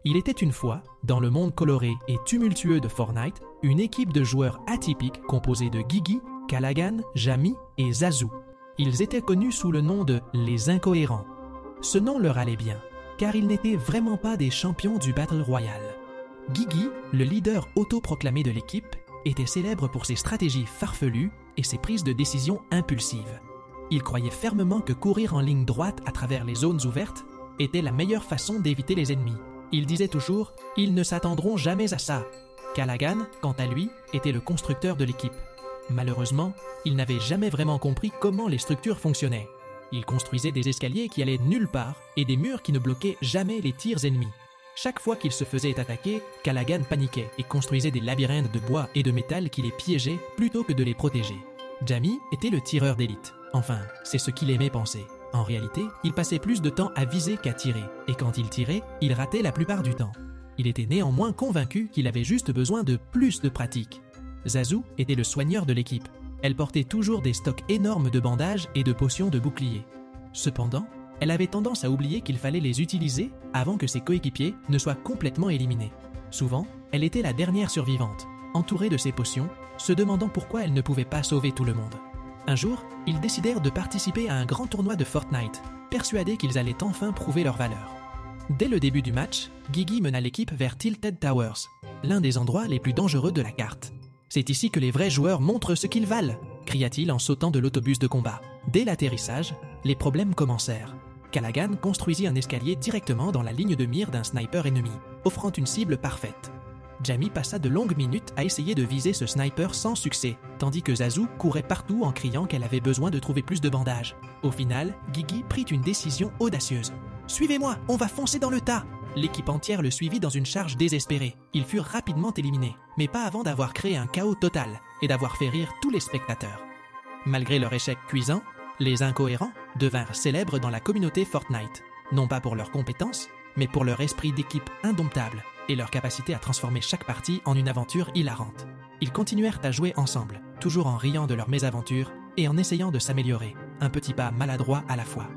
Il était une fois, dans le monde coloré et tumultueux de Fortnite, une équipe de joueurs atypiques composée de Gigi, Callaghan, Jamie et Zazu. Ils étaient connus sous le nom de « les Incohérents ». Ce nom leur allait bien, car ils n'étaient vraiment pas des champions du Battle Royale. Gigi, le leader autoproclamé de l'équipe, était célèbre pour ses stratégies farfelues et ses prises de décision impulsives. Il croyait fermement que courir en ligne droite à travers les zones ouvertes était la meilleure façon d'éviter les ennemis. Il disait toujours « ils ne s'attendront jamais à ça ». Callaghan, quant à lui, était le constructeur de l'équipe. Malheureusement, il n'avait jamais vraiment compris comment les structures fonctionnaient. Il construisait des escaliers qui allaient nulle part et des murs qui ne bloquaient jamais les tirs ennemis. Chaque fois qu'il se faisait attaquer, Callaghan paniquait et construisait des labyrinthes de bois et de métal qui les piégeaient plutôt que de les protéger. Jamie était le tireur d'élite. Enfin, c'est ce qu'il aimait penser. En réalité, il passait plus de temps à viser qu'à tirer, et quand il tirait, il ratait la plupart du temps. Il était néanmoins convaincu qu'il avait juste besoin de plus de pratique. Zazu était le soigneur de l'équipe. Elle portait toujours des stocks énormes de bandages et de potions de bouclier. Cependant, elle avait tendance à oublier qu'il fallait les utiliser avant que ses coéquipiers ne soient complètement éliminés. Souvent, elle était la dernière survivante, entourée de ses potions, se demandant pourquoi elle ne pouvait pas sauver tout le monde. Un jour, ils décidèrent de participer à un grand tournoi de Fortnite, persuadés qu'ils allaient enfin prouver leur valeur. Dès le début du match, Gigi mena l'équipe vers Tilted Towers, l'un des endroits les plus dangereux de la carte. « C'est ici que les vrais joueurs montrent ce qu'ils valent !» cria-t-il en sautant de l'autobus de combat. Dès l'atterrissage, les problèmes commencèrent. Callaghan construisit un escalier directement dans la ligne de mire d'un sniper ennemi, offrant une cible parfaite. Jamie passa de longues minutes à essayer de viser ce sniper sans succès, tandis que Zazu courait partout en criant qu'elle avait besoin de trouver plus de bandages. Au final, Gigi prit une décision audacieuse. « Suivez-moi, on va foncer dans le tas !» L'équipe entière le suivit dans une charge désespérée. Ils furent rapidement éliminés, mais pas avant d'avoir créé un chaos total et d'avoir fait rire tous les spectateurs. Malgré leur échec cuisant, les Incohérents devinrent célèbres dans la communauté Fortnite, non pas pour leurs compétences, mais pour leur esprit d'équipe indomptable et leur capacité à transformer chaque partie en une aventure hilarante. Ils continuèrent à jouer ensemble, toujours en riant de leurs mésaventures et en essayant de s'améliorer, un petit pas maladroit à la fois.